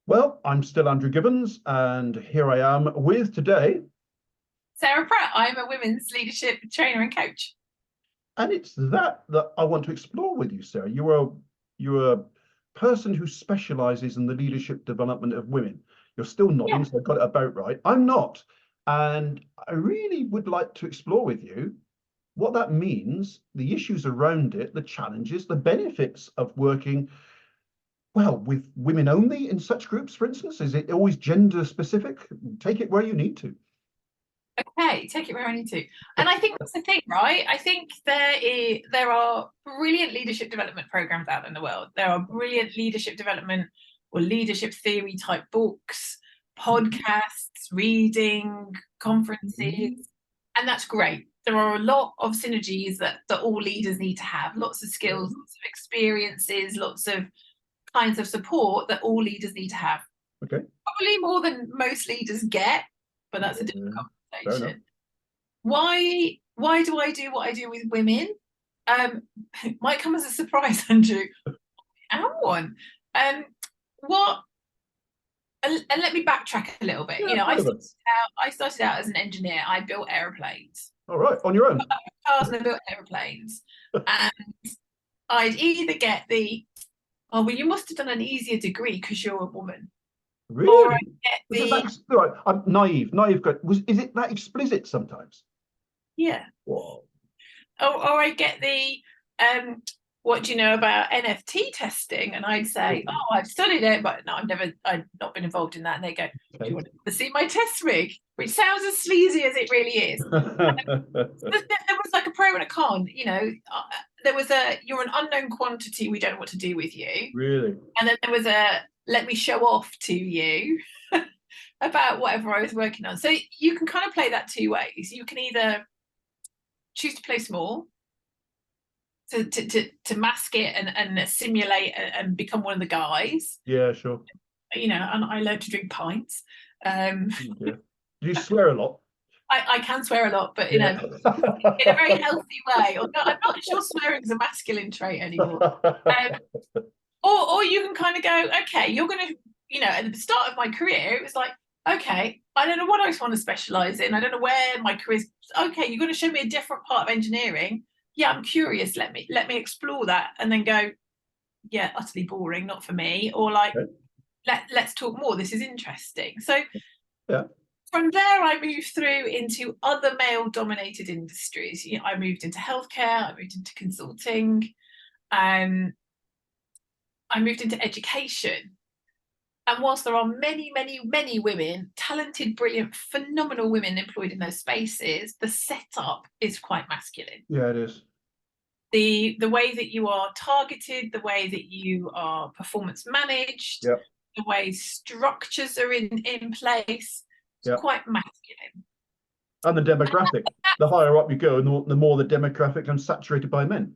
Well, I'm still Andrew Gibbons, and here I am with today. Sarae Pratt. I'm a women's leadership trainer and coach. And it's that I want to explore with you, Sarah. You're a person who specialises in the leadership development of women. You're still nodding, so I got it about right. I'm not. And I really would like to explore with you what that means, the issues around it, the challenges, the benefits of working, well, with women only in such groups, for instance. Is it always gender specific? Take it where you need to. Okay, take it where I need to. And I think that's the thing, right? I think there are brilliant leadership development programs out in the world. There are brilliant leadership development or leadership theory type books, podcasts, reading, conferences, and that's great. There are a lot of synergies that all leaders need to have, lots of skills, lots of experiences, lots of kinds of support that all leaders need to have. Okay. Probably more than most leaders get, but that's a different conversation. Why do I do what I do with women? Might come as a surprise, Andrew. I am one. What? And let me backtrack a little bit. Yeah, I started out as an engineer. I built aeroplanes. All right, on your own. Cars, and I built aeroplanes, and I'd either get the, oh well, you must have done an easier degree because you're a woman. Really? Or I get the, right, I'm naive. Is it that explicit sometimes? Yeah. Whoa. Or I get the, what do you know about NFT testing? And I'd say, oh, I've studied it, but no, I've not been involved in that. And they go, do you want to see my test rig? Which sounds as sleazy as it really is. There was like a pro and a con, there was you're an unknown quantity, we don't know what to do with you. Really? And then there was a, let me show off to you about whatever I was working on. So you can kind of play that two ways. You can either choose to play small, to mask it and simulate and become one of the guys. Yeah, sure. And I learned to drink pints. Yeah. Do you swear a lot? I can swear a lot, but in a very healthy way. I'm not sure swearing is a masculine trait anymore. Or you can kind of go, okay, you're going to, at the start of my career, it was like, okay, I don't know what I want to specialise in. I don't know where my career's. Okay, you're going to show me a different part of engineering. Yeah, I'm curious. Let me explore that, and then go, yeah, utterly boring, not for me. Or like, let's talk more. This is interesting. So yeah. From there, I moved through into other male-dominated industries. I moved into healthcare. I moved into consulting. I moved into education. And whilst there are many, many, many women, talented, brilliant, phenomenal women employed in those spaces, the setup is quite masculine. Yeah, it is. The way that you are targeted, the way that you are performance managed, the way structures are in place, it's quite masculine. And the demographic, the higher up you go, the more the demographic is saturated by men.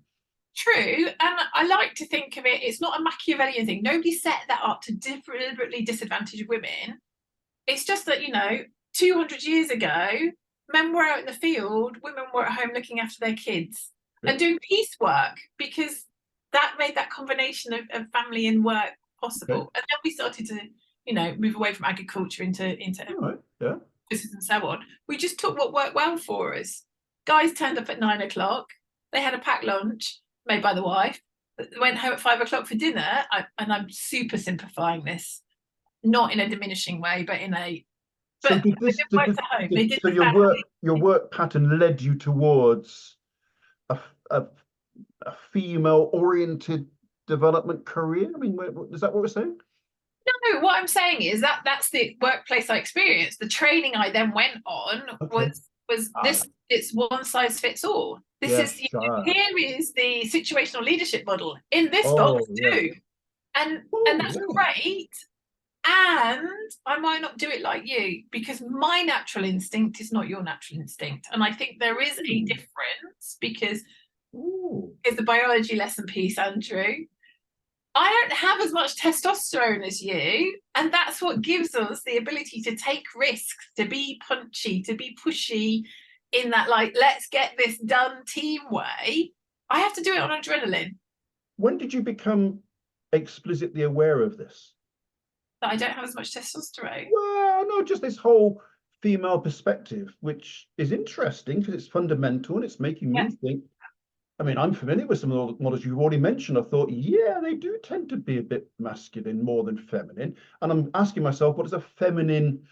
True, and I like to think of it's not a Machiavellian thing. Nobody set that up to deliberately disadvantage women. It's just that 200 years ago, men were out in the field, women were at home looking after their kids and doing piecework, because that made that combination of family and work possible. And then we started to move away from agriculture into business and so on. We just took what worked well for us. Guys turned up at 9 o'clock. They had a packed lunch made by the wife, went home at 5 o'clock for dinner. And I'm super simplifying this, not in a diminishing way, but in a. So your work pattern led you towards a female-oriented development career? I mean, is that what we're saying? No, what I'm saying is that's the workplace I experienced. The training I then went on was this. It's one size fits all. This is here is the situational leadership model in this box too, and that's great. And I might not do it like you, because my natural instinct is not your natural instinct, and I think there is a difference because here's the biology lesson piece, Andrew. I don't have as much testosterone as you, and that's what gives us the ability to take risks, to be punchy, to be pushy in that, like, let's get this done team way. I have to do it on adrenaline. When did you become explicitly aware of this? that I don't have as much testosterone. Well, no, just this whole female perspective, which is interesting because it's fundamental and it's making me think. I mean, I'm familiar with some of the models you've already mentioned. I thought, yeah, they do tend to be a bit masculine more than feminine. And I'm asking myself, what is a feminine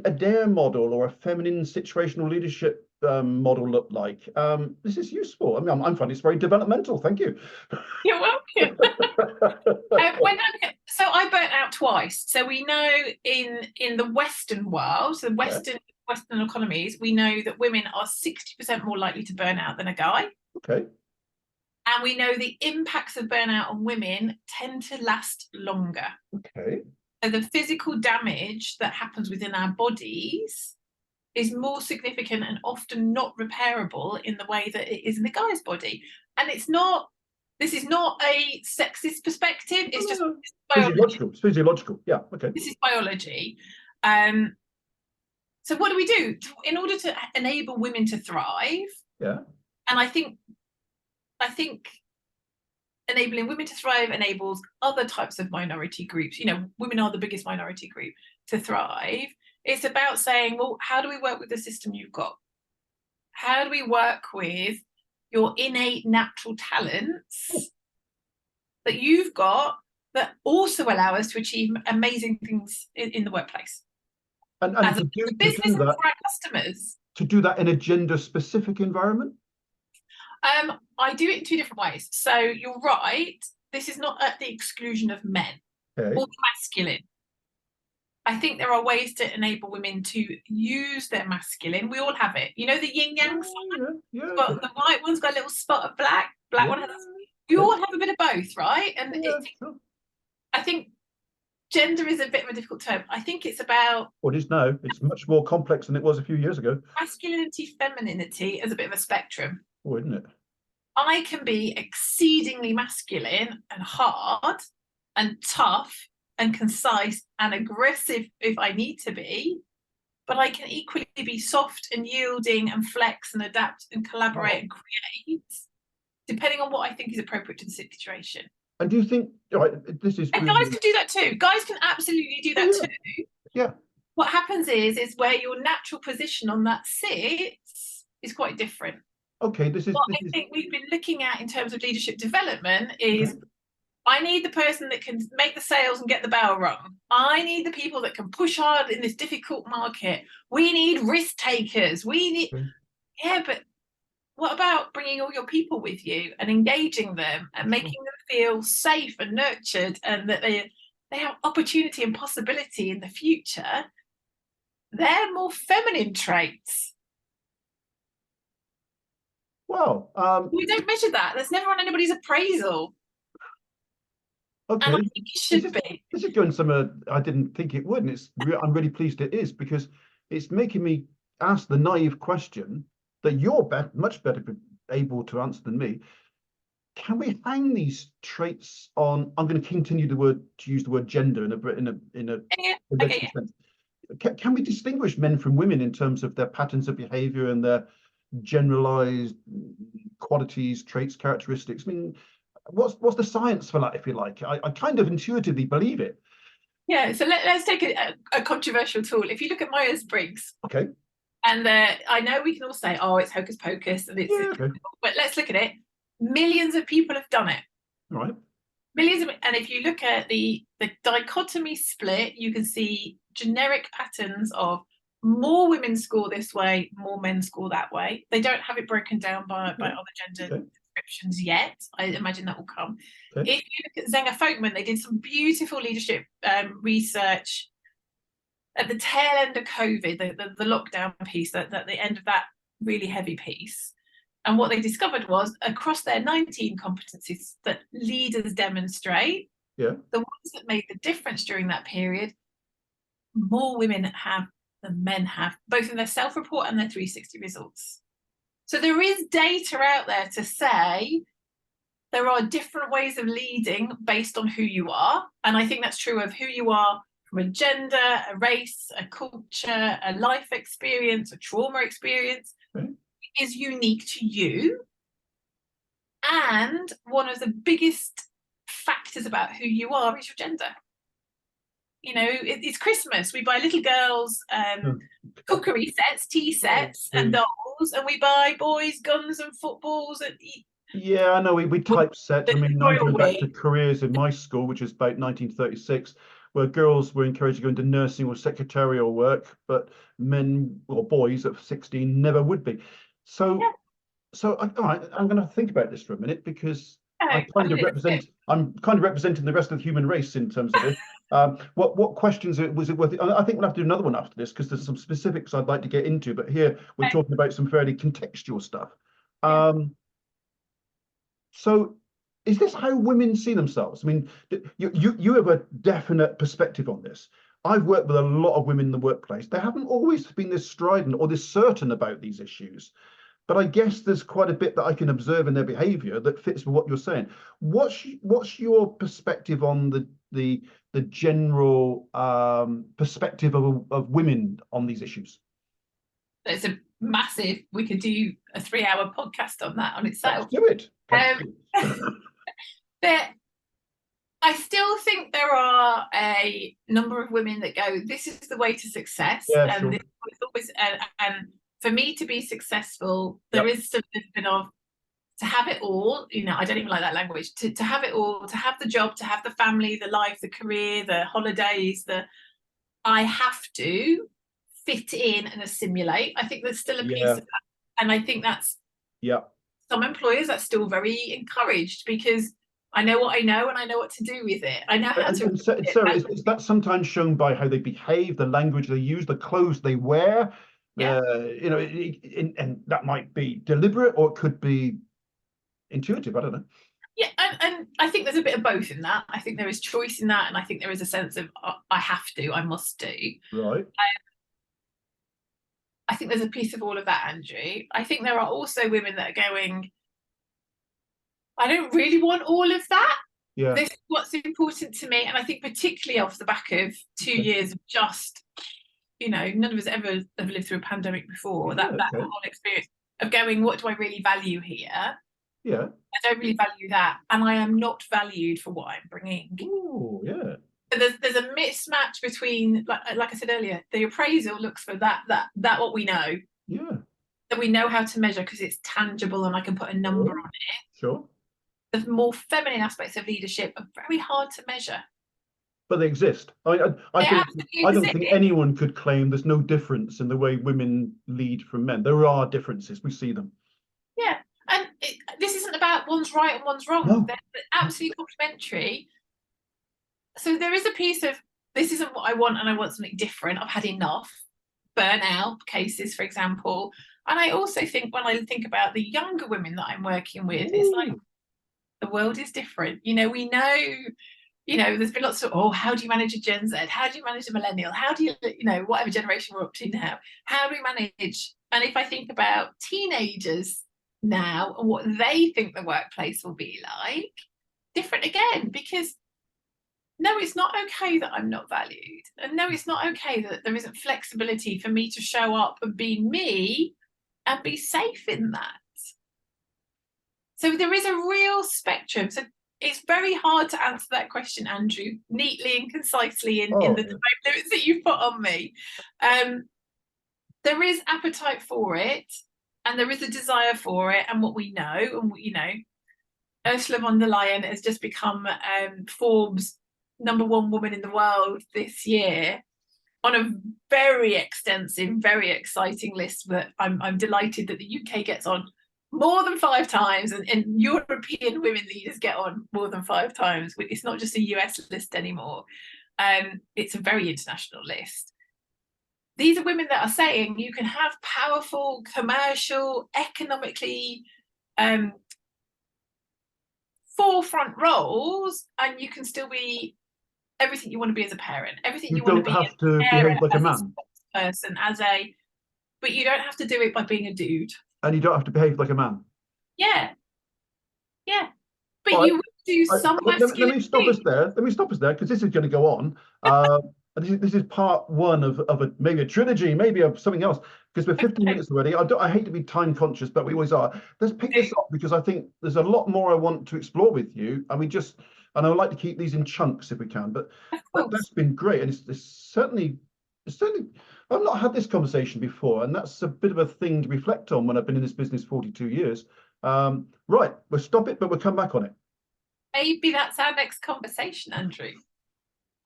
Adair model or a feminine situational leadership model look like? This is useful. I mean, I'm finding it's very developmental. Thank you. You're welcome. So I burnt out twice. So we know in the Western world, so Western economies, we know that women are 60% more likely to burn out than a guy. Okay. And we know the impacts of burnout on women tend to last longer. Okay. So the physical damage that happens within our bodies is more significant and often not repairable in the way that it is in the guy's body. And this is not a sexist perspective, it's just physiological. It's physiological. Yeah, okay. This is biology. So what do we do in order to enable women to thrive? Yeah. And I think enabling women to thrive enables other types of minority groups. You know, women are the biggest minority group to thrive. It's about saying, well, how do we work with the system you've got? How do we work with your innate natural talents that you've got that also allow us to achieve amazing things in the workplace? And to do business for our customers. To do that in a gender-specific environment? I do it in two different ways. So you're right, this is not at the exclusion of men or the masculine. I think there are ways to enable women to use their masculine. We all have it. You know, the yin yang sign? But the white one's got a little spot of black one has. We all have a bit of both, right? And I think gender is a bit of a difficult term. I think it's about... Well, it is now. It's much more complex than it was a few years ago. Masculinity, femininity is a bit of a spectrum. Oh, isn't it? I can be exceedingly masculine and hard and tough and concise and aggressive if I need to be, but I can equally be soft and yielding and flex and adapt and collaborate and create, depending on what I think is appropriate to the situation. And do you think, this is... And guys can do that too. Guys can absolutely do that too. Yeah. What happens is where your natural position on that sits is quite different. Okay, this is... What I think we've been looking at in terms of leadership development is I need the person that can make the sales and get the bell rung. I need the people that can push hard in this difficult market. We need risk takers. We need... Yeah, but what about bringing all your people with you and engaging them and making them feel safe and nurtured and that they have opportunity and possibility in the future? They're more feminine traits. Well, we don't measure that. That's never on anybody's appraisal. Okay, and I think it should be. This is going somewhere I didn't think it would, and I'm really pleased it is, because it's making me ask the naive question that you're much better able to answer than me. Can we hang these traits on? I'm going to continue to use the word gender in a sense. Can we distinguish men from women in terms of their patterns of behavior and their generalized qualities, traits, characteristics? I mean, what's the science for that, if you like? I kind of intuitively believe it. Yeah, so let's take a controversial tool. If you look at Myers-Briggs, okay, and I know we can all say, oh, it's hocus pocus, and but let's look at it. Millions of people have done it. Right. Millions of, and if you look at the dichotomy split, you can see generic patterns of more women score this way, more men score that way. They don't have it broken down by other gender descriptions yet. I imagine that will come. If you look at Zenger Folkman, they did some beautiful leadership research at the tail end of COVID, the lockdown piece, at the end of that really heavy piece. And what they discovered was across their 19 competencies that leaders demonstrate, the ones that made the difference during that period, more women have than men have, both in their self-report and their 360 results. So there is data out there to say there are different ways of leading based on who you are. And I think that's true of who you are from a gender, a race, a culture, a life experience, a trauma experience. Is unique to you. And one of the biggest factors about who you are is your gender. it's Christmas. We buy little girls cookery sets, tea sets, and dolls, and we buy boys guns and footballs. And yeah, I know we typeset. I mean, I'm going back to royally. careers in my school, which is about 1936, where girls were encouraged to go into nursing or secretarial work, but men or boys at 16 never would be. So, Yeah. all right, I'm going to think about this for a minute, because I'm I'm kind of representing the rest of the human race in terms of this. What questions was it worth? I think we'll have to do another one after this, because there's some specifics I'd like to get into. But here we're talking about some fairly contextual stuff. Yeah. So, is this how women see themselves? I mean, you have a definite perspective on this. I've worked with a lot of women in the workplace. They haven't always been this strident or this certain about these issues. But I guess there's quite a bit that I can observe in their behaviour that fits with what you're saying. What's your perspective on the general perspective of women on these issues? It's a massive. We could do a 3-hour podcast on that on itself. Let's do it. I still think there are a number of women that go, "This is the way to success," and sure. this is always and for me to be successful, there is something of to have it all. I don't even like that language. To have it all, to have the job, to have the family, the life, the career, the holidays. I have to fit in and assimilate. I think there's still a piece of that, and I think that's some employers that's still very encouraged, because I know what I know and I know what to do with it. I know how to. Sarah, is that sometimes shown by how they behave, the language they use, the clothes they wear? Yeah. And that might be deliberate, or it could be intuitive. I don't know. Yeah, and I think there's a bit of both in that. I think there is choice in that, and I think there is a sense of I have to, I must do. Right. I think there's a piece of all of that, Andrew. I think there are also women that are going, I don't really want all of that. Yeah. This is what's important to me. And I think particularly off the back of 2 years of just, none of us ever have lived through a pandemic before. That whole experience of going, what do I really value here? Yeah. I don't really value that. And I am not valued for what I'm bringing. Oh, yeah. There's a mismatch between, like I said earlier, the appraisal looks for that what we know. Yeah. That we know how to measure because it's tangible and I can put a number on it. Sure. The more feminine aspects of leadership are very hard to measure. But they exist. I don't think anyone could claim there's no difference in the way women lead from men. There are differences. We see them. Yeah. And this isn't about one's right and one's wrong. No. They're absolutely complementary. So there is a piece of, this isn't what I want and I want something different. I've had enough burnout cases, for example. And I also think when I think about the younger women that I'm working with, it's like the world is different. We know, there's been lots of, how do you manage a Gen Z? How do you manage a millennial? How do you, whatever generation we're up to now, how do we manage? And if I think about teenagers now and what they think the workplace will be like, different again, because no, it's not okay that I'm not valued. And no, it's not okay that there isn't flexibility for me to show up and be me and be safe in that. So there is a real spectrum. So it's very hard to answer that question, Andrew, neatly and concisely in the time limits that you've put on me. There is appetite for it, and there is a desire for it, and what we know, and Ursula von der Leyen has just become Forbes' #1 woman in the world this year, on a very extensive, very exciting list that I'm delighted that the UK gets on more than 5 times, and European women leaders get on more than 5 times. It's not just a US list anymore. It's a very international list. These are women that are saying you can have powerful, commercial, economically forefront roles, and you can still be everything you want to be as a parent, everything you want to be as a behave like a man, person, but you don't have to do it by being a dude. And you don't have to behave like a man. Yeah. But you would do some masculinity. Let me stop us there, because this is going to go on. This is part 1 of maybe a trilogy, maybe of something else, because we're 15 minutes already. I hate to be time conscious, but we always are. Let's pick this up, because I think there's a lot more I want to explore with you. I mean, just and I would like to keep these in chunks if we can. But that's been great, and it's certainly. I've not had this conversation before, and that's a bit of a thing to reflect on when I've been in this business 42 years. Right, we'll stop it, but we'll come back on it. Maybe that's our next conversation, Andrew.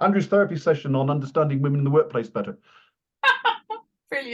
Andrew's therapy session on understanding women in the workplace better.